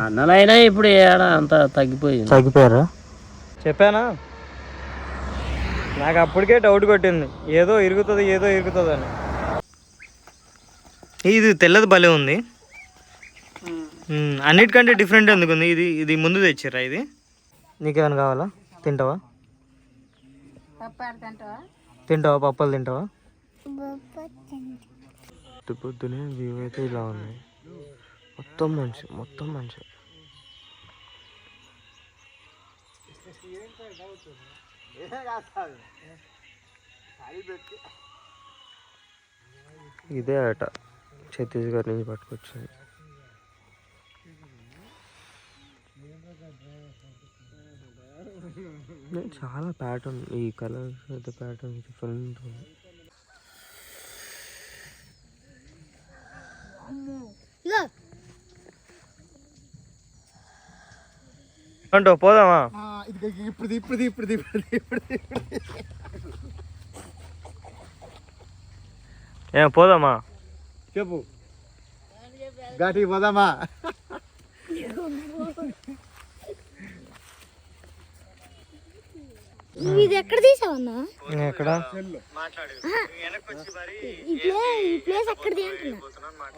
అన్నలైనా ఇప్పుడు అంత తగ్గిపోయారా? చెప్పానా, నాకు అప్పటికే డౌట్ కొట్టింది ఏదో ఇరుగుతుంది అని. ఇది తెల్లది భలే ఉంది, అన్నిటికంటే డిఫరెంట్ ఎందుకు ఉంది? ఇది ముందు తెచ్చిర్రా? ఇది నీకేమైనా కావాలా? తింటావా? పప్పులు తింటావా? పొద్దునే వ్యూ అయితే ఇలా ఉంది, మొత్తం మంచి. ఇదే అట ఛత్తీస్గఢ్ నుంచి పట్టుకొచ్చింది. చాలా ప్యాటర్న్, ఈ కలర్స్ అయితే ప్యాటర్న్ డిఫరెంట్ ఉంది. అంటూ పోదామా? ఇప్పుడు ఏం పోదామా? చెప్పు, ఘాటికి పోదామా? ఇది ఎక్కడ తీసావన్నా? ఎక్కడ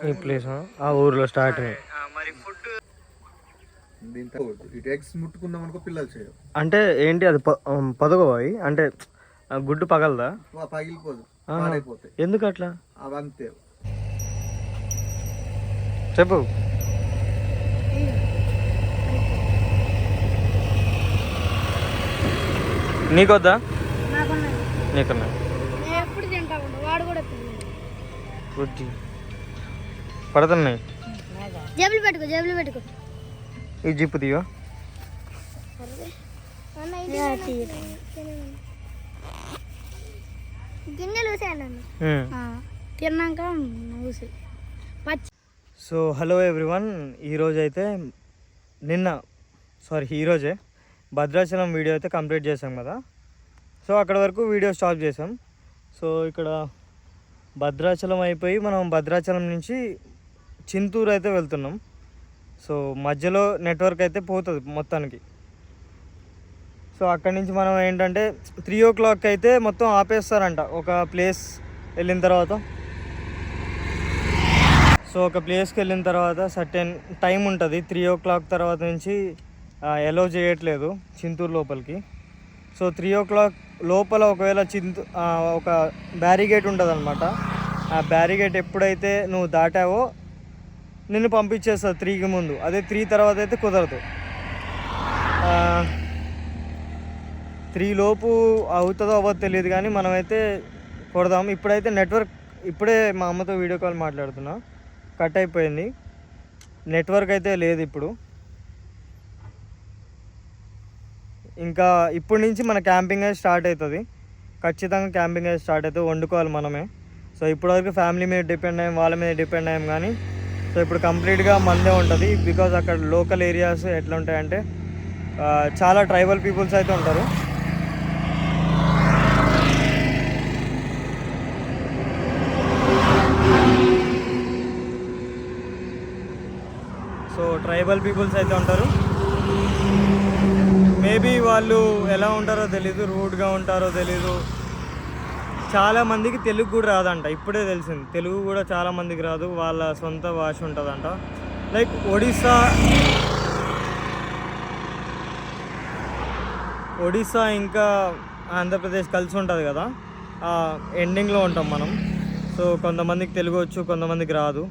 ఈ ప్లేస్? ఆ ఊర్లో స్టార్ట్. అంటే ఏంటి అది పదగోయి అంటే గుడ్డు పగలదా? పగిలిపోదు, ఎందుకు అట్లా? అవంతే. చెప్పు. నీకొద్దా? నీకున్నా పడుతున్నాయి. ఈ జిప్పు తీయో. సో హలో ఎవ్రీవన్, ఈరోజు అయితే ఈరోజే భద్రాచలం వీడియో అయితే కంప్లీట్ చేసాం కదా. సో అక్కడ వరకు వీడియో స్టాప్ చేసాం. సో ఇక్కడ భద్రాచలం అయిపోయి మనం భద్రాచలం నుంచి చింతూరు అయితే వెళ్తున్నాం. సో మధ్యలో నెట్వర్క్ అయితే పోతుంది మొత్తానికి. సో అక్కడి నుంచి మనం ఏంటంటే 3 o'clock అయితే మొత్తం ఆపేస్తారంట ఒక ప్లేస్ వెళ్ళిన తర్వాత. సో ఒక ప్లేస్కి వెళ్ళిన తర్వాత సర్టెన్ టైం ఉంటుంది, 3 o'clock తర్వాత నుంచి అలౌ చేయట్లేదు చింతూరు లోపలికి. సో 3 o'clock లోపల ఒకవేళ ఒక బ్యారిగేట్ ఉంటుంది అనమాట. ఆ బ్యారిగేట్ ఎప్పుడైతే నువ్వు దాటావో నిన్ను పంపించేస్తుంది 3కి ముందు. అదే 3 తర్వాత అయితే కుదరదు. 3 లోపు అవుతుందో అవ్వదో తెలియదు, కానీ మనమైతే కొడదాం. ఇప్పుడైతే నెట్వర్క్, ఇప్పుడే మా అమ్మతో వీడియో కాల్ మాట్లాడుతున్నా, కట్ అయిపోయింది, నెట్వర్క్ అయితే లేదు ఇప్పుడు. ఇంకా ఇప్పటి నుంచి మన క్యాంపింగ్ అయితే స్టార్ట్ అవుతుంది, ఖచ్చితంగా క్యాంపింగ్ అయితే స్టార్ట్ అవుతుంది. వండుకోవాలి మనమే. సో ఇప్పటివరకు ఫ్యామిలీ మీద డిపెండ్ అయ్యాం, వాళ్ళ మీద డిపెండ్ అయ్యాం, కానీ సో ఇప్పుడు కంప్లీట్గా మందే ఉంటుంది. బికాజ్ అక్కడ లోకల్ ఏరియాస్ ఎట్లా ఉంటాయంటే చాలా ట్రైబల్ పీపుల్స్ అయితే ఉంటారు. సో ట్రైబల్ పీపుల్స్ అయితే ఉంటారు. మేబీ వాళ్ళు ఎలా ఉంటారో తెలీదు, రూడ్గా ఉంటారో తెలీదు. చాలామందికి తెలుగు కూడా రాదంట, ఇప్పుడే తెలిసింది. తెలుగు కూడా చాలామందికి రాదు, వాళ్ళ సొంత భాష ఉంటుందంట. లైక్ ఒడిస్సా ఇంకా ఆంధ్రప్రదేశ్ కలిసి ఉంటుంది కదా, ఆ ఎండింగ్లో ఉంటాం మనం. సో కొంతమందికి తెలుగు వచ్చు, కొంతమందికి రాదు.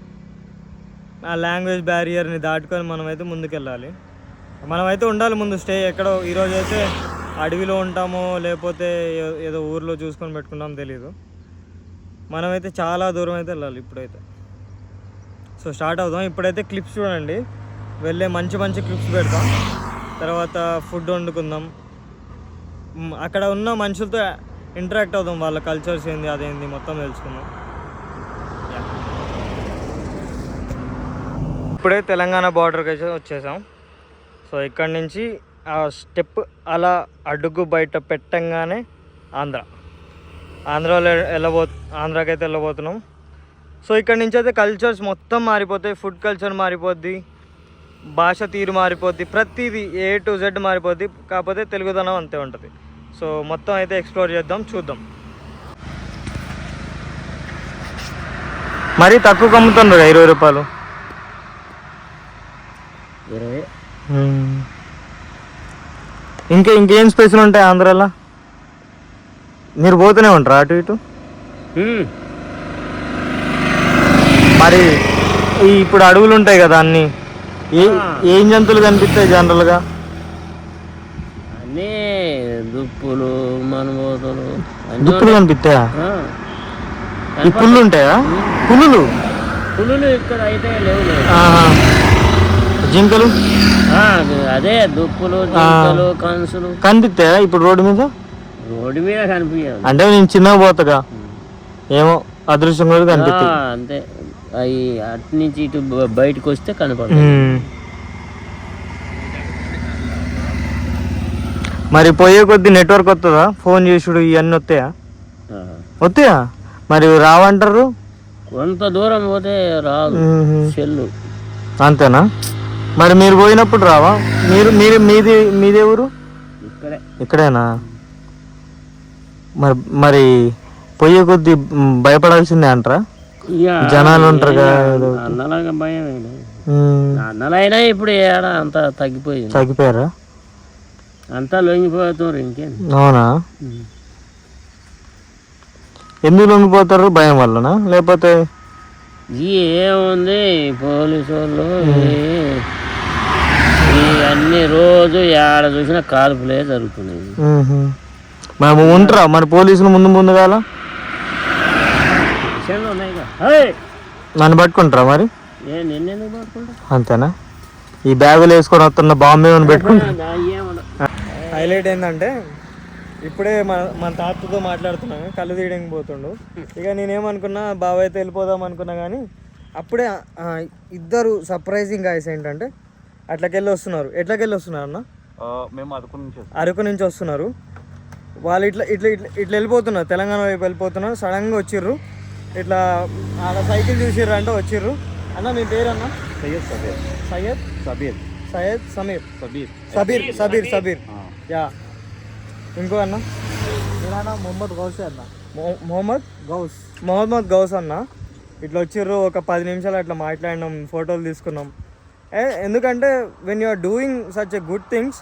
ఆ లాంగ్వేజ్ బ్యారియర్ని దాటుకొని మనమైతే ముందుకెళ్ళాలి. మనమైతే ఉండాలి ముందు స్టే ఎక్కడో. ఈరోజు అయితే అడవిలో ఉంటామో లేకపోతే ఏదో ఊర్లో చూసుకొని పెట్టుకుంటామో తెలీదు. మనమైతే చాలా దూరం అయితే వెళ్ళాలి ఇప్పుడైతే. సో స్టార్ట్ అవుదాం. ఇప్పుడైతే క్లిప్స్ చూడండి, వెళ్ళే మంచి మంచి క్లిప్స్ పెడతాం. తర్వాత ఫుడ్ వండుకుందాం, అక్కడ ఉన్న మనుషులతో ఇంటరాక్ట్ అవుదాం, వాళ్ళ కల్చర్స్ ఏంది అదేంది మొత్తం తెలుసుకుందాం. ఇప్పుడే తెలంగాణ బార్డర్కి అయితే వచ్చేసాం. సో ఇక్కడి నుంచి ఆ స్టెప్ అలా అడుగు బయట పెట్టంగానే ఆంధ్రాకి అయితే వెళ్ళబోతున్నాం. సో ఇక్కడి నుంచి అయితే కల్చర్స్ మొత్తం మారిపోతాయి, ఫుడ్ కల్చర్ మారిపోద్ది, భాష తీరు మారిపోద్ది, ప్రతిదీ A to Z మారిపోద్ది. కాకపోతే తెలుగుదనం అంతే ఉంటుంది. సో మొత్తం అయితే ఎక్స్ప్లోర్ చేద్దాం, చూద్దాం. మరీ తక్కువ అమ్ముతున్నారు 20 రూపాయలు. 20. ఇంకేం స్పెషల్ ఉంటాయి ఆంధ్రాలో? మీరు పోతూనే ఉంటారా అటు ఇటు? మరి ఇప్పుడు అడవులు ఉంటాయి కదా, అన్ని ఏం జంతువులు కనిపిస్తాయి జనరల్గా? అన్నీ దుప్పులు, మనమోతలు, దుప్పులు కనిపిస్తాయా? ఈ పుల్లు ఉంటాయా? పులులు ఇక్కడ అయితే లేవు. జింకలు? అదే దుప్పులు, జింకలు, కన్సులు కనిపిస్తాయా ఇప్పుడు రోడ్డు మీద? రోడ్డు మీద కనిపించదు. అంటే నేను చిన్నగా పోతాగా, ఏమో అదృష్టం కూడా కనిపిస్తుంది అంతే. అవి అటు నుంచి ఇటు బయటకు వస్తే కనపడదు. మరి పోయే కొద్ది నెట్వర్క్ వస్తుందా? ఫోన్ చేసుడు ఇవన్నీ వస్తాయా? మరి రావంటారు. కొంత దూరం పోతే రాదు సెల్లు. అంతేనా? మరి మీరు పోయినప్పుడు రావా? మీదే ఊరు? ఇక్కడేనా? మరి పోయే కొద్ది భయపడాల్సిందే అంటారా? జనాలు ఉంటారు కదా. అన్నలాగా భయం. అన్నలైనా ఇప్పుడు ఏడా అంతా తగ్గిపోయారా? అంతా లొంగిపోతున్నారు. ఇంకేం? అవునా? ఎందుకు లొంగిపోతారు? భయం వల్లనా లేకపోతే? ఏముంది, పోలీసు వాళ్ళు అన్ని రోజు ఏడ చూసినా కాల్పులే జరుగుతున్నాయి. మేము ఉంటారా మరి పోలీసులు ముందుగాల నన్ను పట్టుకుంటారా మరి? అంతేనా? ఈ బ్యాగులు వేసుకొని వస్తున్న బాంబే పెట్టుకుంటా. హైలైట్ ఏంటంటే ఇప్పుడే మన తాతతో మాట్లాడుతున్నాను, కళ్ళు తీయడానికి పోతుండు. ఇక నేనేమనుకున్నా, బావ అయితే వెళ్ళిపోదాం అనుకున్నా, కానీ అప్పుడే ఇద్దరు సర్ప్రైజింగ్ గాయస్ ఏంటంటే ఎట్లకెళ్ళి వస్తున్నారు అన్న? మేము అరకు నుంచి వస్తున్నారు వాళ్ళు. ఇట్లా వెళ్ళిపోతున్నారు, తెలంగాణ వైపు వెళ్ళిపోతున్నారు. సడన్గా వచ్చిర్రు, ఇట్లా ఆడ సైకిల్ చూసిర్రు అంటే వచ్చిర్రు. అన్న మీ పేరు అన్న? సబీర్. యా. ఇంకో అన్న? మొహమ్మద్ గౌస్ అన్న. మొహమ్మద్ గౌస్ అన్న. ఇట్లా వచ్చిర్రు, ఒక 10 నిమిషాలు అట్లా మాట్లాడినాం, ఫోటోలు తీసుకున్నాం. ఎందుకంటే when you are doing such a good things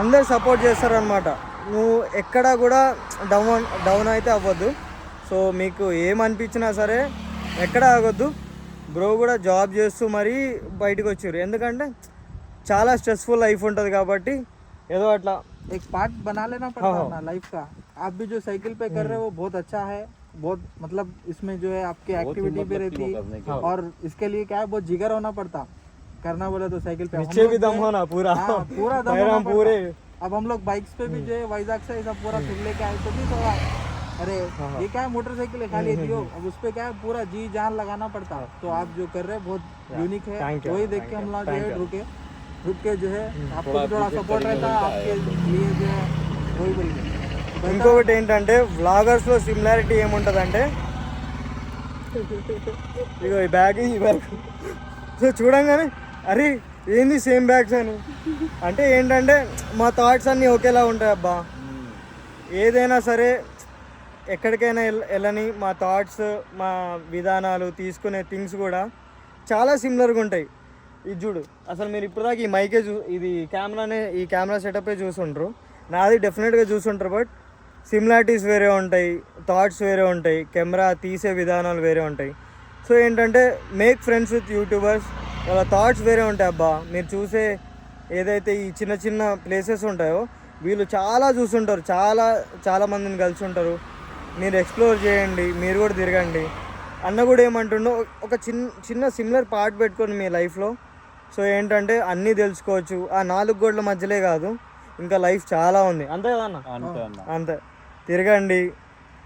అందరు సపోర్ట్ చేస్తారనమాట. నువ్వు ఎక్కడా కూడా డౌన్ అయితే అవ్వద్దు. సో మీకు ఏమనిపించినా సరే ఎక్కడ ఆగొద్దు. బ్రో కూడా జాబ్ చేస్తూ మరీ బయటకు వచ్చారు, ఎందుకంటే చాలా స్ట్రెస్ఫుల్ లైఫ్ ఉంటుంది కాబట్టి ఏదో అట్లా एक पार्ट बना लेना पड़ता है ना लाइफ का. आप भी जो साइकिल पे कर रहे हो बहुत अच्छा है. बहुत मतलब इसमें जो है आपकी एक्टिविटी भी रहती है और इसके लिए क्या है बहुत जिगर होना पड़ता करना बोले तो साइकिल पे नीचे भी दम होना पूरा दम होना पूरे. अब हम लोग बाइक्स पे भी जो है वाइजाग से ऐसा पूरा फिर लेके आए तो भी थोड़ा अरे ये क्या है मोटरसाइकिल है खाली दियो. अब उस पे क्या है पूरा जी जान लगाना पड़ता. तो आप जो कर रहे हैं बहुत यूनिक है. वही देख के हम लोग जो है रुक के जो है आपको थोड़ा सपोर्ट रहता है आपके लिए जो है वही बोलिए. ఇంకొకటి ఏంటంటే వ్లాగర్స్లో సిమిలారిటీ ఏముంటుందంటే ఇగో ఈ బ్యాగ్ సో చూడంగానే అరే ఏంది సేమ్ బ్యాగ్స్ అని. అంటే ఏంటంటే మా థాట్స్ అన్నీ ఒకేలా ఉంటాయి అబ్బా. ఏదైనా సరే ఎక్కడికైనా వెళ్ళని మా థాట్స్, మా విధానాలు, తీసుకునే థింగ్స్ కూడా చాలా సిమిలర్గా ఉంటాయి. ఇది చూడు, అసలు మీరు ఇప్పుడు దాకా ఈ మైకే ఇది ఈ కెమెరా సెటప్పే చూసుంటారు, నాది డెఫినెట్గా చూసుంటారు. బట్ సిమిలారిటీస్ వేరే ఉంటాయి, థాట్స్ వేరే ఉంటాయి, కెమెరా తీసే విధానాలు వేరే ఉంటాయి. సో ఏంటంటే మేక్ ఫ్రెండ్స్ విత్ యూట్యూబర్స్, వాళ్ళ థాట్స్ వేరే ఉంటాయి అబ్బా. మీరు చూసే ఏదైతే ఈ చిన్న చిన్న ప్లేసెస్ ఉంటాయో వీళ్ళు చాలా చూసుంటారు, చాలా మందిని కలిసి ఉంటారు. మీరు ఎక్స్ప్లోర్ చేయండి, మీరు కూడా తిరగండి. అన్న కూడా ఏమంటుండో ఒక చిన్న సిమిలర్ పార్ట్ పెట్టుకోండి మీ లైఫ్లో. సో ఏంటంటే అన్నీ తెలుసుకోవచ్చు. ఆ 4 గోడల మధ్యలే కాదు, ఇంకా లైఫ్ చాలా ఉంది. అంతే కదా అన్న? అంతే. తిరగండి,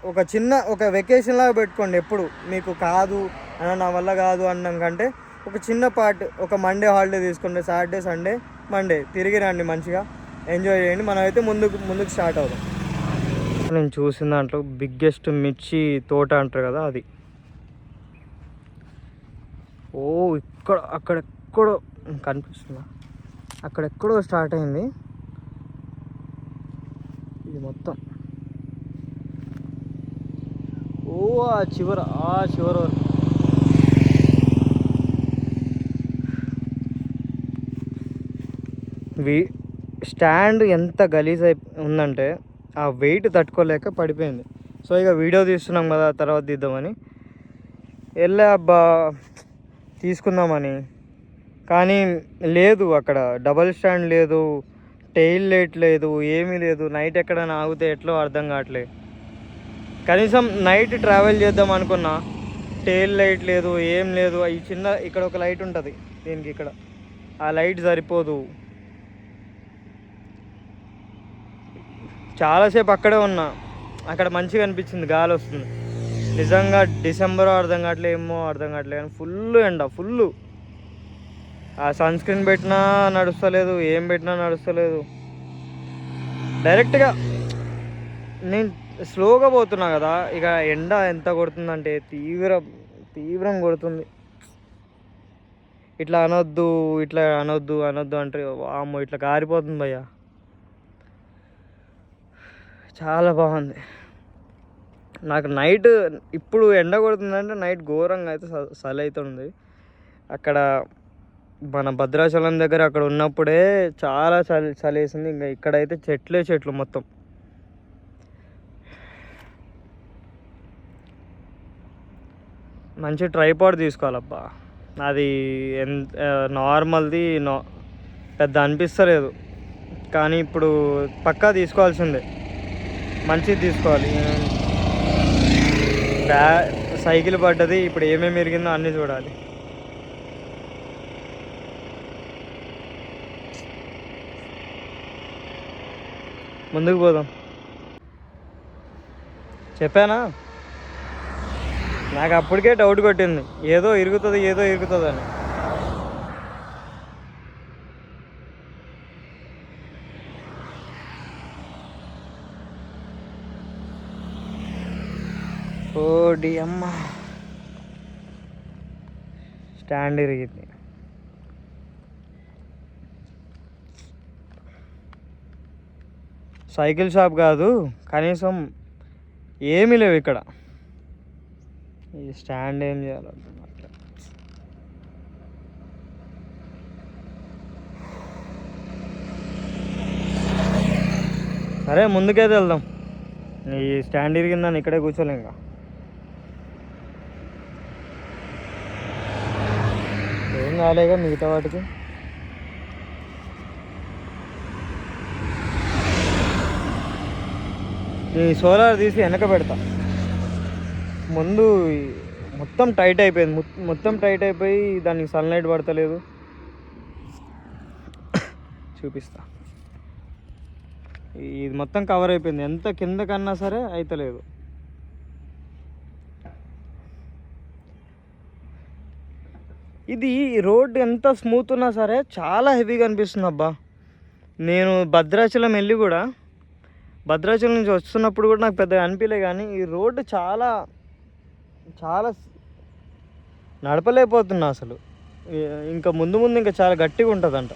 ఒక వెకేషన్ లాగా పెట్టుకోండి. ఎప్పుడు మీకు కాదు అన్న, నా వల్ల కాదు అన్నం కంటే ఒక చిన్న పార్ట్, ఒక మండే హాలిడే తీసుకోండి, సాటర్డే సండే మండే తిరిగి రండి, మంచిగా ఎంజాయ్ చేయండి. మనం అయితే ముందుకు స్టార్ట్ అవుదాం. నేను చూసిన దాంట్లో బిగ్గెస్ట్ మిర్చి తోట అంటారు కదా అది. ఓ అక్కడ అక్కడెక్కడో కనిపిస్తుందా, అక్కడెక్కడో స్టార్ట్ అయింది ఇది మొత్తం. ఓ ఆ చివర వరకు స్టాండ్ ఎంత గలీజ్ ఉందంటే ఆ వెయిట్ తట్టుకోలేక పడిపోయింది. సో ఇక వీడియో తీస్తున్నాం కదా, తర్వాత తీద్దామని వెళ్ళా అబ్బా తీసుకుందామని. కానీ లేదు, అక్కడ డబల్ స్టాండ్ లేదు, టెయిల్ లైట్ లేదు, ఏమీ లేదు. నైట్ ఎక్కడైనా ఆగితే ఎట్లో అర్థం కావట్లేదు. కనీసం నైట్ ట్రావెల్ చేద్దాం అనుకున్నా, టెయిల్ లైట్ లేదు, ఏం లేదు. ఈ చిన్న ఇక్కడ ఒక లైట్ ఉంటుంది దీనికి, ఇక్కడ ఆ లైట్ సరిపోదు. చాలాసేపు అక్కడే ఉన్నా, అక్కడ మంచిగా అనిపించింది, గాలి వస్తుంది. నిజంగా డిసెంబర్ అర్థం కావట్లేదు, ఏమో అర్థం కావట్లేదు, కానీ ఫుల్ ఎండ, ఫుల్. ఆ సన్ స్క్రీన్ పెట్టినా నడుస్తలేదు, ఏం పెట్టినా నడుస్తలేదు. డైరెక్ట్గా నేను స్లోగా పోతున్నా కదా, ఇక ఎండ ఎంత కొడుతుందంటే తీవ్రం కొడుతుంది. ఇట్లా అనొద్దు అంటే అమ్మో ఇట్లా కారిపోతుంది భయ్యా. చాలా బాగుంది. నాకు నైట్ ఇప్పుడు ఎండ కొడుతుందంటే నైట్ ఘోరంగా అయితే చలి అవుతుంది. అక్కడ మన భద్రాచలం దగ్గర అక్కడ ఉన్నప్పుడే చాలా చలి వేసింది. ఇంకా ఇక్కడైతే చెట్లు మొత్తం. మంచి ట్రైపాడ్ తీసుకోవాలబ్బా, అది నార్మల్ది పెద్ద అనిపిస్తలేదు, కానీ ఇప్పుడు పక్కా తీసుకోవాల్సిందే, మంచిది తీసుకోవాలి. సైకిల్ పడ్డది, ఇప్పుడు ఏమేమి ఇరిగిందో అన్నీ చూడాలి. ముందుకు పోదాం. చెప్పానా, నాకు అప్పటికే డౌట్ కొట్టింది, ఏదో ఇరుగుతుంది అని. ఓడి అమ్మ, స్టాండ్ ఇరిగింది. సైకిల్ షాప్ కాదు, కనీసం ఏమీ లేవు ఇక్కడ. ఈ స్టాండ్ ఏం చేయాలి అట్లా. సరే ముందుకైతే వెళ్దాం. ఈ స్టాండ్ ఇరిగిందని ఇక్కడే కూర్చోలేం ఇంకా. ఏం కాలేగా మిగతా వాటికి. ఈ సోలార్ తీసి వెనక పెడతా. ముందు మొత్తం టైట్ అయిపోయింది, మొత్తం టైట్ అయిపోయి దానికి సన్లైట్ పడతలేదు. చూపిస్తా. ఇది మొత్తం కవర్ అయిపోయింది, ఎంత కింద కన్నా సరే అయితలేదు. ఇది రోడ్ ఎంత స్మూత్ ఉన్నా సరే చాలా హెవీగా అనిపిస్తుంది అబ్బా. నేను భద్రాచలం వెళ్ళి కూడా, భద్రాచలం నుంచి వస్తున్నప్పుడు కూడా నాకు పెద్దగా అనిపించలే, కానీ ఈ రోడ్డు చాలా నడపలేకపోతున్నా అసలు. ఇంకా ముందు ఇంకా చాలా గట్టిగా ఉంటుందంట.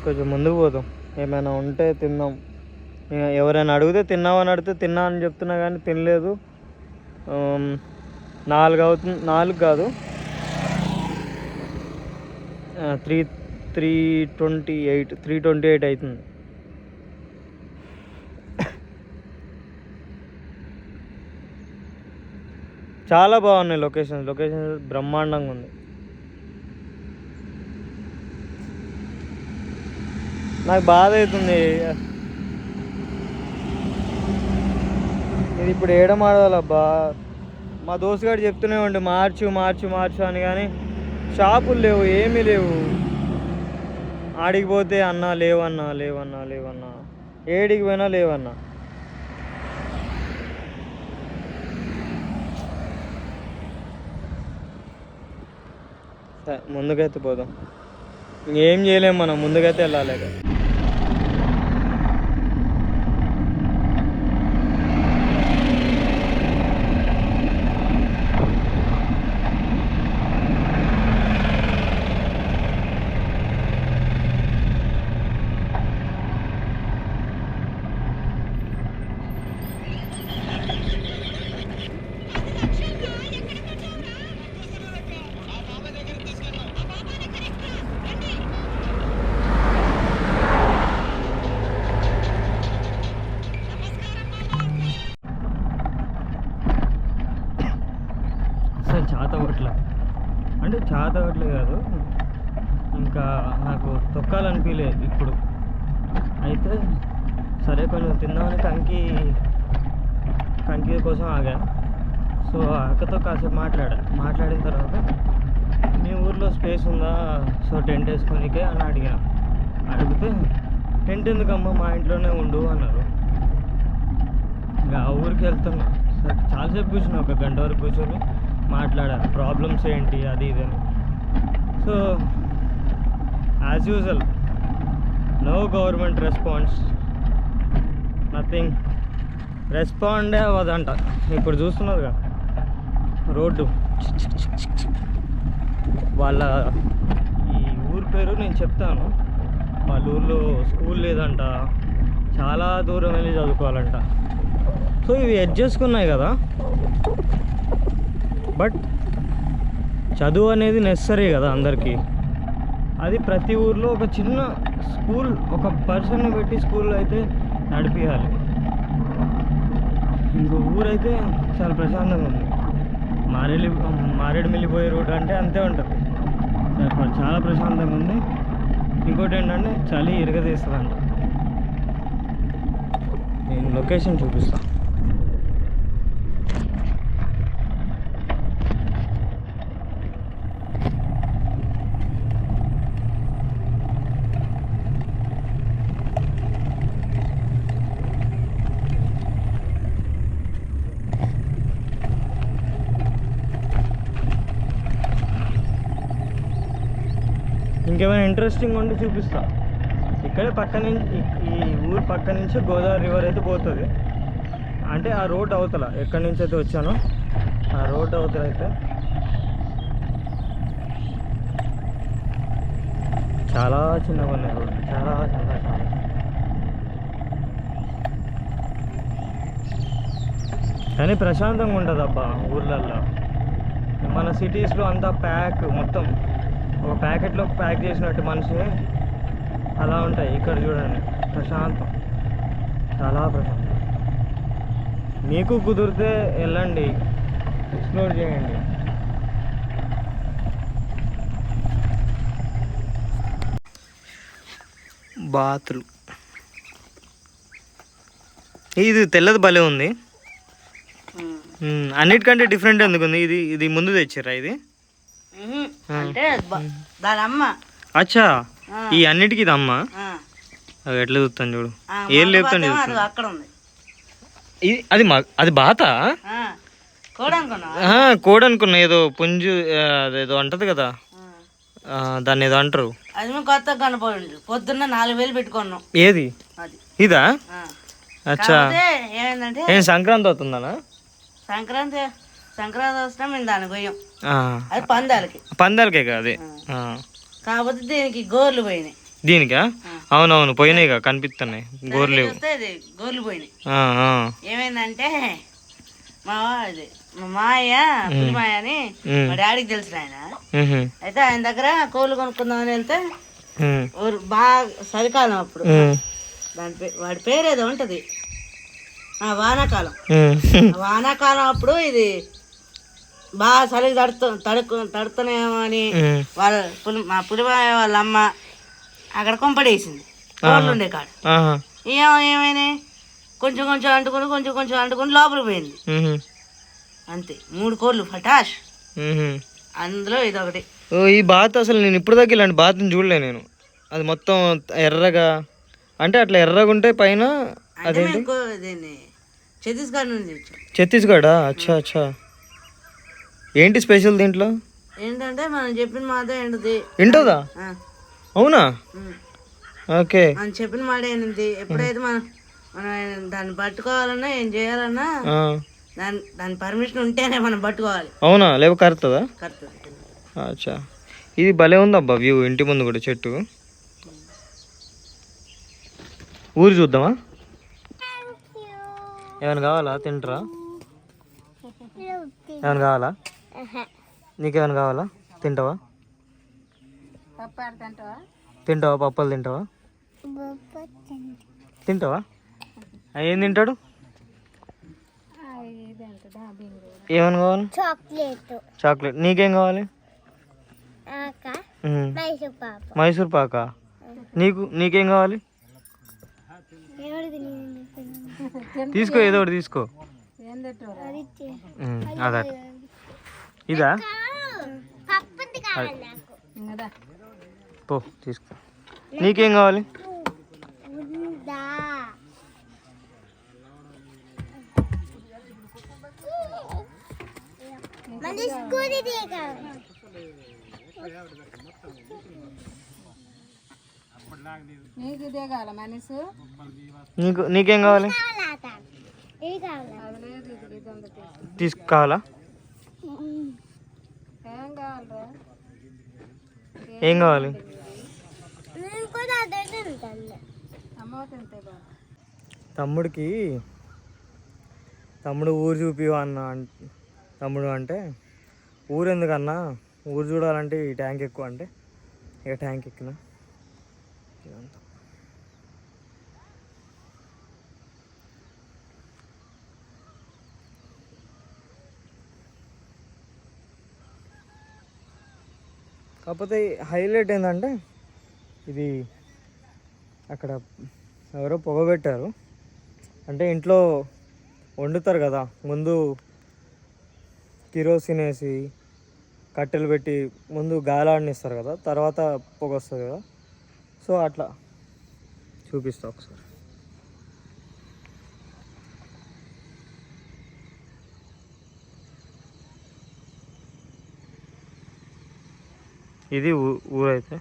కొంచెం ముందుకు పోదాం, ఏమైనా ఉంటే తిందాం. ఎవరైనా అడిగితే తిన్నామని అడిగితే తిన్నా అని చెప్తున్నా, కానీ తినలేదు. 4 అవుతుంది, 4 కాదు 3:28 అవుతుంది. చాలా బాగున్నాయి లొకేషన్ బ్రహ్మాండంగా ఉంది. నాకు బాధ అవుతుంది, ఇది ఇప్పుడు ఏడ మాడాలబ్బా. మా దోస్తుగాడు చెప్తూనే ఉండే మార్చు అని, కానీ షాపులు లేవు, ఏమీ లేవు. ఆడికి పోతే అన్నా లేవన్నా, ఏడికి పోయినా లేవన్నా. ముందుకైతే పోదాం, ఏం చేయలేము మనం, ముందుకైతే వెళ్ళాలి. కావట్లే, అంటే చేత కావట్లే కాదు, ఇంకా నాకు తొక్కాలనిపించలేదు ఇప్పుడు. అయితే సరే కొంచెం తిందామని కంకి కోసం ఆగా. సో అక్కతో కాసేపు మాట్లాడిన తర్వాత మీ ఊర్లో స్పేస్ ఉందా, సో టెంట్ వేసుకోనికే అని అడిగితే టెంట్ ఎందుకమ్మా మా ఇంట్లోనే ఉండు అన్నారు. ఇంకా ఆ ఊరికి వెళ్తున్నా. సరే చాలాసేపు కూర్చున్నా, 1 గంట వరకు కూర్చొని మాట్లాడాను ప్రాబ్లమ్స్ ఏంటి అది ఇది అని. So as usual no government response, nothing, రెస్పాండే అవ్వదంట. ఇప్పుడు చూస్తున్నారుగా రోడ్డు. వాళ్ళ ఈ ఊరి పేరు నేను చెప్తాను. వాళ్ళ ఊర్లో స్కూల్ లేదంట, చాలా దూరం వెళ్ళి చదువుకోవాలంట. సో ఇవి చేసుకున్నాయి కదా, బట్ చదువు అనేది నెసరీ కదా అందరికీ. అది ప్రతి ఊర్లో ఒక చిన్న స్కూల్, ఒక పర్సన్ని పెట్టి స్కూల్ అయితే నడిపించాలి. ఇంకో ఊరైతే చాలా ప్రశాంతంగా ఉంది. మారేడుమిల్లి పోయే రోడ్ అంటే అంతే ఉంటుంది, చాలా ప్రశాంతంగా ఉంది. ఇంకోటి ఏంటంటే చలి ఇరగదీస్తుందంట. నేను లొకేషన్ చూపిస్తాను. ఇంకేమైనా ఇంట్రెస్టింగ్ ఉంటే చూపిస్తా. ఇక్కడే పక్క నుంచి, ఈ ఊరు పక్క నుంచి గోదావరి రివర్ అయితే పోతుంది. అంటే ఆ రోడ్ అవతల, ఎక్కడి నుంచి అయితే వచ్చానో ఆ రోడ్ అవతల అయితే చాలా చిన్నగా ఉన్నాయి రోడ్డు, చాలా. కానీ ప్రశాంతంగా ఉంటుంది అబ్బా ఊర్లల్లో. మన సిటీస్లో అంతా మొత్తం ఒక ప్యాకెట్లో ప్యాక్ చేసినట్టు మనిషి అలా ఉంటాయి. ఇక్కడ చూడండి ప్రశాంతం, చాలా ప్రశాంతం. మీకు కుదిరితే వెళ్ళండి, ఎక్స్ప్లోర్ చేయండి. బాతులు, ఇది తెల్లది భలే ఉంది. అన్నిటికంటే డిఫరెంట్ ఎందుకు ఉంది? ఇది ముందు తెచ్చిర్రా ఇది? అంటే దాని అమ్మ. అచ్చా, ఈ అన్నిటికి ఇది అమ్మ. అవి ఎట్లా చూస్తాను చూడు, ఏం లేపుతాను అక్కడ ఉంది. అది బాత కోడ్ అనుకున్నా, ఏదో పుంజు అదేదో అంటది కదా, దాన్ని ఏదో అంటారు. అది మేము కొత్త కనపడి పొద్దున్న 4,000 పెట్టుకున్నాం. ఏది ఇదా? అచ్చా, ఏమైందంటే ఏం సంక్రాంతి అవుతుందనా? సంక్రాంతి వస్తాం మేము దాన్ని పోయాం. అది పందాలకే కాదు, కాకపోతే దీనికి గోర్లు పోయినాయి. దీనికా? అవునవును పోయినాయి, కనిపిస్తున్నాయి గోర్లు. గోర్లు పోయినాయి. ఏమైందంటే మా మాయ మాయ అని మా డాడీకి తెలుసు ఆయన. అయితే ఆయన దగ్గర కోళ్ళు కొనుక్కుందామని వెళ్తే బాగా చలికాలం అప్పుడు, వాడి పేరేదో ఉంటది, వానాకాలం అప్పుడు ఇది బాగా చలికి తడుతున్నాయేమో అని మా పులిమాయ వాళ్ళ అమ్మ అక్కడ కొంపడేసింది కోళ్ళు ఉండే కాడ. ఏమైనా కొంచెం అంటుకుని లోపలికి పోయింది. అంతే, 3 కోళ్ళు ఫటాష్. అందులో ఇదొకటి. ఈ బాత్ అసలు నేను ఇప్పుడు దాకా ఇలాంటి బాత్ని చూడలే నేను. అది మొత్తం ఎర్రగా, అంటే అట్లా ఎర్రగా ఉంటే పైన. అదేంటి? ఛత్తీస్గఢ్ నుంచి. ఛత్తీస్గఢా? అచ్చా అచ్చా. ఏంటి స్పెషల్ దీంట్లో? ఏంటంటే మనం చెప్పిన మాట ఏంటిది వింటుందా? అవునా? ఓకే, మనం చెప్పిన మాట ఏంటి, ఎప్పుడైతే మనం దాన్ని పట్టుకోవాలన్నా ఏం చేయాలన్నా దాని పర్మిషన్ ఉంటేనే మనం పట్టుకోవాలి. అవునా? లేవు కరుతుందా? అచ్చా, ఇది భలే ఉందబ్బా వ్యూ. ఇంటి ముందు కూడా చెట్టు. ఊరు చూద్దామా? ఏమైనా కావాలా? తింటారా? ఏమైనా కావాలా? నీకేమైనా కావాలా? తింటావా? పప్పులు తింటావా? ఏం తింటాడు? ఏమని కావాలి? చాక్లెట్. నీకేం కావాలి? మైసూర్ పాకా. నీకేం కావాలి? తీసుకో, ఏదో ఒకటి తీసుకో. అదే ఇదా? పో తీసుకో. నీకేం కావాలి? నీకేం కావాలి? తీసుకోవాలా? ఏం కావాలి? తమ్ముడు ఊరు చూపి అన్న. తమ్ముడు అంటే ఊరు ఎందుకన్నా, ఊరు చూడాలంటే ఈ ట్యాంక్ ఎక్కువ అంటే ఇక ట్యాంక్ ఎక్కిన. కాకపోతే హైలైట్ ఏంటంటే ఇది అక్కడ ఎవరో పొగ పెట్టారు. అంటే ఇంట్లో వండుతారు కదా, ముందు కిరోసిన్ వేసి కట్టెలు పెట్టి ముందు గాలాడనిస్తారు కదా, తర్వాత పొగ వస్తుంది కదా. సో అట్లా చూపిస్తా ఒకసారి. ఇది ఊరైతే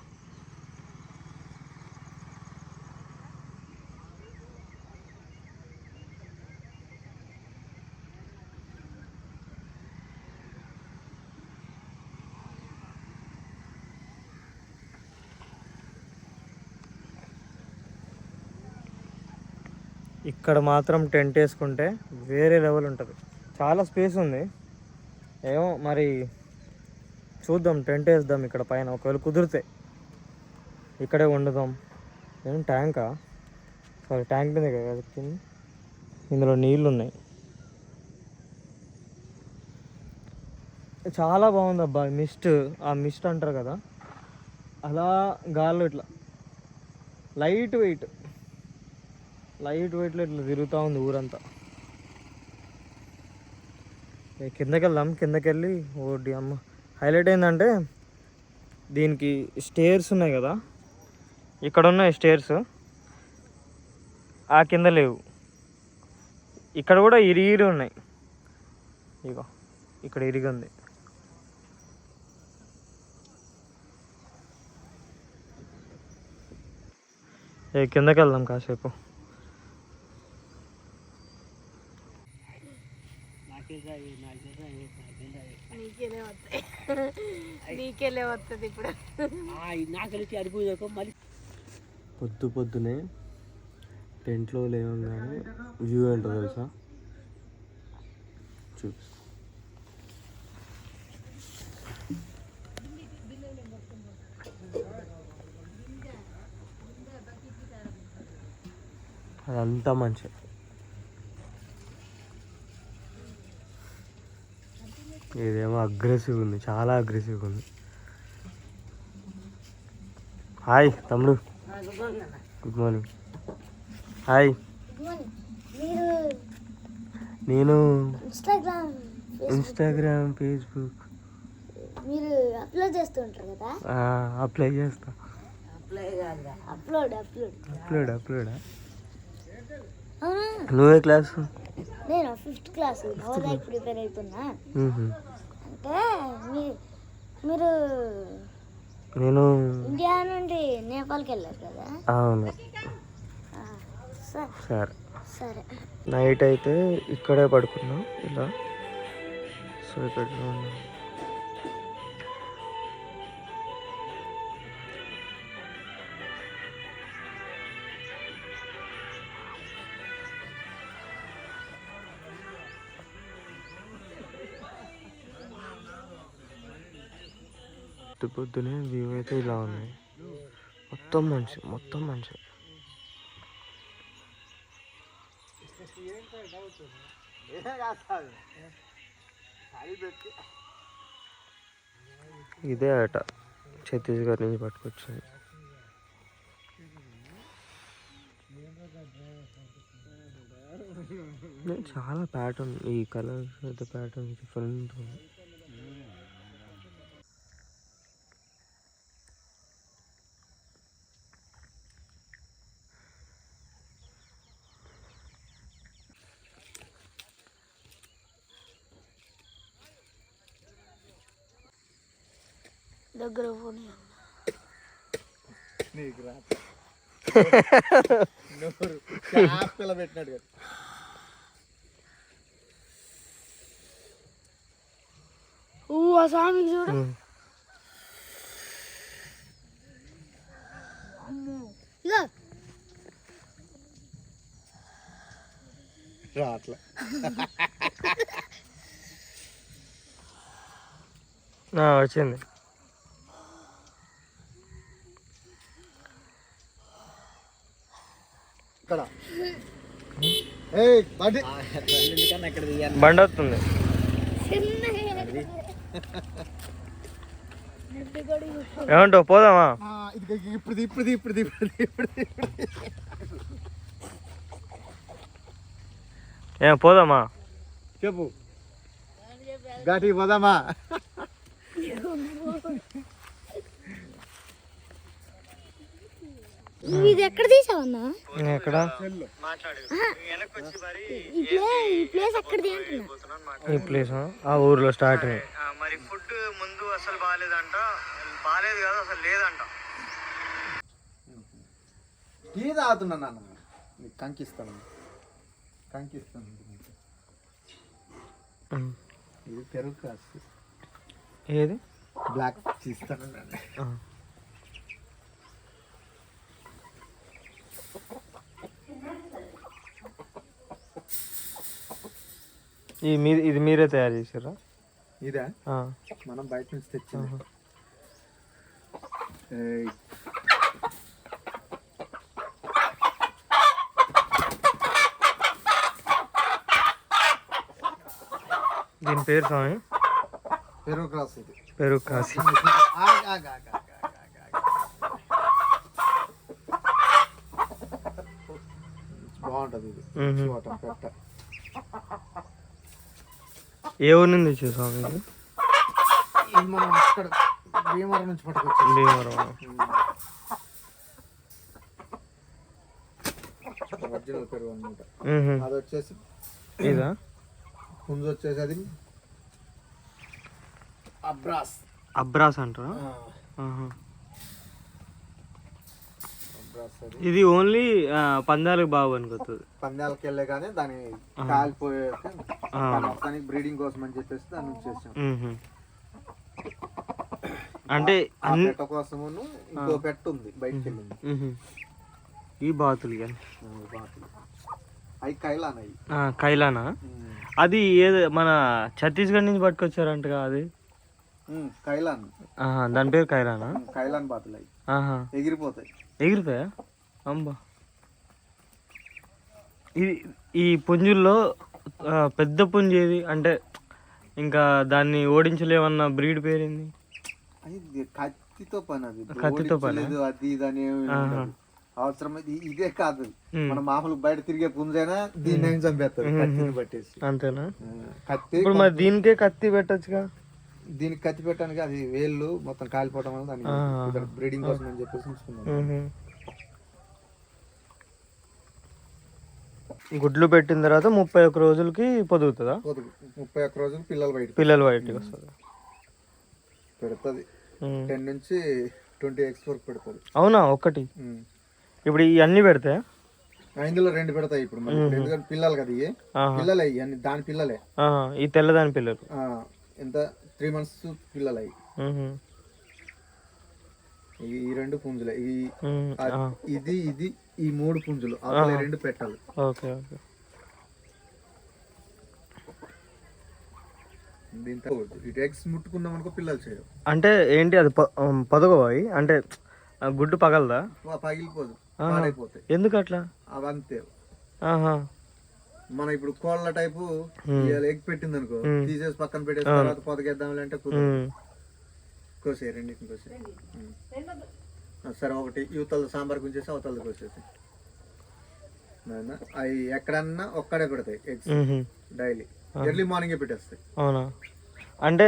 ఇక్కడ మాత్రం టెంట్ వేసుకుంటే వేరే లెవెల్ ఉంటుంది. చాలా స్పేస్ ఉంది. ఏమో మరి చూద్దాం, టెంట్ వేద్దాం ఇక్కడ పైన. ఒకవేళ కుదిరితే ఇక్కడే వండుదాం. ఏం ట్యాంకా? సారీ, ట్యాంక్ మీద కదా కింద. ఇందులో నీళ్ళు ఉన్నాయి. చాలా బాగుంది అబ్బా. మిస్ట్, ఆ మిస్ట్ అంటారు కదా, అలా గాల్లో ఇట్లా లైట్ వెయిట్లో ఇట్లా తిరుగుతూ ఉంది ఊరంతా. కిందకి వెళ్దాం. కిందకి వెళ్ళి ఓడి అమ్మ హైలైట్ ఏంటంటే దీనికి స్టేర్స్ ఉన్నాయి కదా, ఇక్కడ ఉన్నాయి స్టేర్స్, ఆ కింద లేవు. ఇక్కడ కూడా ఇరిగిరి ఉన్నాయి. ఇగో ఇక్కడ ఇరిగి ఉంది. కిందకి వెళ్దాం కాసేపు. పొద్దునే టెంట్లో లేవగానే వ్యూ ఏంటో తెలుసా? చూపిస్తా. అదంతా మంచి. ఇదేమో అగ్రెసివ్ ఉంది, చాలా అగ్రెసివ్గా ఉంది. హాయ్ తమ్ముడు. Good morning. హాయ్. నేను ఇన్స్టాగ్రామ్, ఫేస్బుక్ మీరు అప్లోడ్ చేస్తూ ఉంటారు కదా? అప్లై చేస్తా. అప్లోడా? నువ్వే క్లాసు? నేను 5th క్లాస్ నవోదయ ప్రిపేర్ అవుతున్నా. అంటే మీరు నేను ఇండియా నుండి నేపాల్కి వెళ్ళారు కదా? అవును. సరే. నైట్ అయితే ఇక్కడే పడుకున్నాం ఇలా. సో ఇక్కడ పొద్దునే వ్యూ అయితే ఇలా ఉంది. మొత్తం మంచి. ఇదే అట ఛత్తీస్గఢ్ నుంచి పట్టుకొచ్చింది. చాలా ప్యాటర్న్, ఈ కలర్స్ అయితే ప్యాటర్న్ డిఫరెంట్ ఉంది. దగ్గర ఫోన్ నీకు రా పిల్ల పెట్టినాడు కదా. ఆ స్వామికి చూడు. ఇదో రా అట్లా వచ్చింది. ఇక్కడ బండి వస్తుంది. ఏమంటావు పోదామా? ఇప్పుడు ఏం పోదామా? చెప్పు ఘాటికి పోదామా? ఇది ఎక్కడ తీసావన్నా? ఎక్కడ ఈ ప్లేస్ ఎక్కడిది అంటున్నా. ఈ ప్లేస్ ఆ ఊర్లో స్టార్ట్. మరి ఫుడ్ ముందు అసలు బాగాలేదంట, బాగాలేదు కాదు అసలు లేదంట. టీ తాగుతున్నా నాన్న, నీకు కంకిస్తాను. ఇది పెరుగు కాసు. ఏది బ్లాక్ తీస్తాను. ఇది మీరే తయారు చేసారా? ఇదా మనం బయట నుంచి తెచ్చింది. దీని పేరు స్వామి పెరుగు క్రాస్. ఇది పెరుగు కాసి. బాగుంటది ఇది. పెట్ట ఏ ఊరి నుంచి తెచ్చే స్వామి? ఇది మనం అక్కడ భీమవరం నుంచి పట్టుకొచ్చాం. భీమవరం. ఒరిజినల్ పెరుగు అనమాట. అది వచ్చేసి ఇదా ముందు వచ్చేసి అది అబ్రాస్ అంటారా? ఇది ఓన్లీ పందాలకు బాగా పనికొస్తుంది. పందాలకు వెళ్ళే కానీ దాని కాలిపోయే మొత్తానికి బ్రీడింగ్ కోసం అని చెప్పేసి దాన్ని ఉంచేసాం. అంటే పెట్ట కోసము ఇంకో పెట్ట ఉంది బయటకు వెళ్ళింది. ఈ బాతులు అవి కైలాన్. అవి కైలానా? అది ఏదో మన ఛత్తీస్గఢ్ నుంచి పట్టుకొచ్చారంట అది. కైలాన్, దాని పేరు కైలానా? కైలాన్ బాతులు అవి ఎగిరిపోతాయి. ఎగిరిపోయా? అంబా. ఈ పుంజుల్లో పెద్ద పుంజు ఏది అంటే ఇంకా దాన్ని ఓడించలేమన్న బ్రీడ్ పేరేంది? కత్తితో పని. అది కత్తితో పని. అది ఇదని అవసరం. ఇదే కాదు, మన మామూలు బయట తిరిగే పుంజైనా దీన్ని ఏం చంపేస్తారు కత్తిని పట్టేసి. అంతేనా? కత్తి ఇప్పుడు మరి దీనికే కత్తి పెట్టచ్చుగా. దీనికి కత్తి పెట్టడానికి అది వేళ్ళు మొత్తం కాలిపోవడం వల్ల దానికి బ్రీడింగ్ కోసం అని చెప్పేసి ఉంచుకున్నాం. గుడ్లు పెట్టిన తర్వాత 31 రోజులకి పొదుగుతుందా? 31 రోజులు పిల్లలు బయటకి వస్తుంది. పెడుతుంది 10 నుంచి 20 eggs వరకు పెడుతుంది. అవునా? ఒకటి ఇప్పుడు ఇవన్నీ పెడతాయా? ఇందులో 2 పెడతాయి ఇప్పుడు. ఎందుకంటే పిల్లలు కదా ఇవి పిల్లలే, ఇవన్నీ దాని పిల్లలే. ఈ తెల్లదాని పిల్లలు ఎంత 3 months పిల్లలు అయ్యి. ఈ 2 పుంజులే. ఇది ఇది ఈ 3 పుంజులు, అసలు 2 పెట్టాలి. Okay okay. దీంతో ఎగ్స్ ముట్టుకున్నాం అనుకో పిల్లలు చేయవు. అంటే ఏంటి అది పొదగవాయి అంటే గుడ్డు పగలదా? పగిలిపోదు, పాడైపోతాయి. ఎందుకు అట్లా? అవంతే. మన ఇప్పుడు కోళ్ళ టైపు ఎగ్ పెట్టింది అనుకో, తీసేసి పక్కన పెట్టేసి తర్వాత పొదగేద్దాం అంటే కుదరదు. కోసే రెండింటిని కోసే. సరే, ఒకటి యువతల సాంబార్ గుంచేసి అవతల కోసేసి. అవి ఎక్కడన్నా ఒక్కడే పెడతాయి ఎగ్స్ డైలీ. ఎర్లీ మార్నింగే పెట్టేస్తాయి. అవునా? అంటే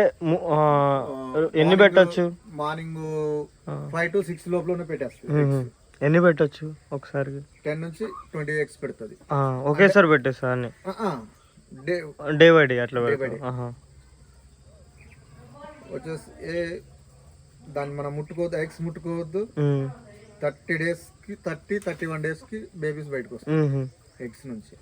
ఎన్ని పెట్టచ్చు? మార్నింగ్ 5 to 6 లోపలనే పెట్టేస్తాయి. ఎన్ని పెట్టచ్చు ఒకసారి? 10 నుంచి 20 ఎగ్స్ పెడుతుంది ఒకేసారి పెట్టేస్తా అన్ని? డే బై డే అట్లా పెడతా. వచ్చేసి దాన్ని మనం ముట్టుకోవద్దు, ఎగ్స్ ముట్టుకోవద్దు. 30 days కి 31 days కి బేబీస్ బయటకు వస్తాయి ఎగ్స్ నుంచి.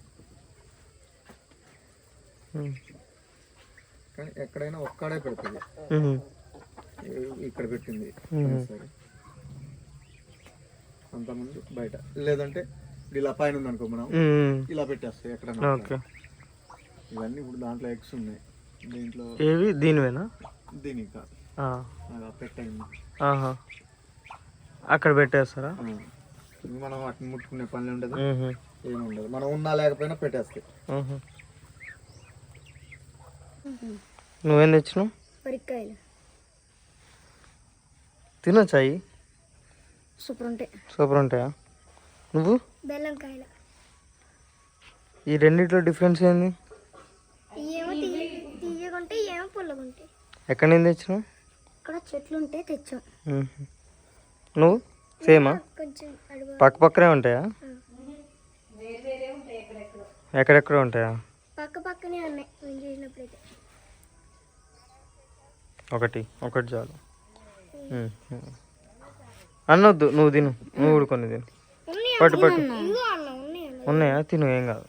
కానీ ఎక్కడైనా ఒక్కడే పెడుతుంది. ఇక్కడ పెట్టింది సరే, అంతకుముందు బయట. లేదంటే ఇలా పైన ఉంది అనుకో, మనం ఇలా పెట్టేస్తాయి ఎక్కడైనా. ఇవన్నీ ఇప్పుడు దాంట్లో ఎగ్స్ ఉన్నాయి. దీంట్లో ఏవి దీనివేనా? దీనికి కాదు, పెట్టండి. అక్కడ పెట్టేస్తారా? మనం వాటిని ముట్టుకునే పని ఉండదు, ఏమి ఉండదు. మనం ఉన్నా లేకపోయినా పెట్టేస్తాయి. నువ్వేం తెచ్చినావు? పరికాయలు తినొచ్చా? అవి సూపర్ ఉంటాయి. సూపర్ ఉంటాయా? నువ్వు? బెల్లం కాయలు. ఈ రెండిట్లో డిఫరెన్స్ ఏంది? ఏమో తీయగుంటాయి, ఏమో పుల్లగుంటాయి. ఎక్కడి నుంచి తెచ్చినావు? ఇక్కడ చెట్లు ఉంటే తెచ్చాం. నువ్వు సేమా? కొంచెం పక్క పక్కనే ఉంటాయా? ఎక్కడెక్కడ ఉంటాయా? పక్క పక్కనే ఉన్నాయి మేము చూసినప్పుడైతే. ఒకటి చాలు. అన్నొద్దు, నువ్వు తిను. నువ్వు కూడా కొన్ని తిను. పట్టు ఉన్నాయా? తిను, ఏం కాదు.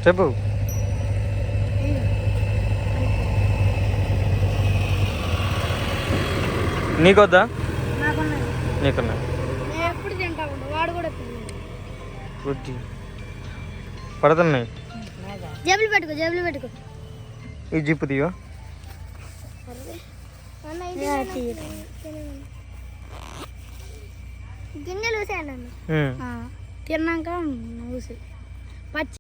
చెప్పు. నీకొద్దా? నీకున్నా. ఎప్పుడు తింటా ఉంటా, వాడు కూడా బుద్ధి పడుతున్నాయి. జేబులు పెట్టుకో. ఈ జిప్పు తీయో. గింజలు ఊసాను తిన్నాక ఊసి పచ్చి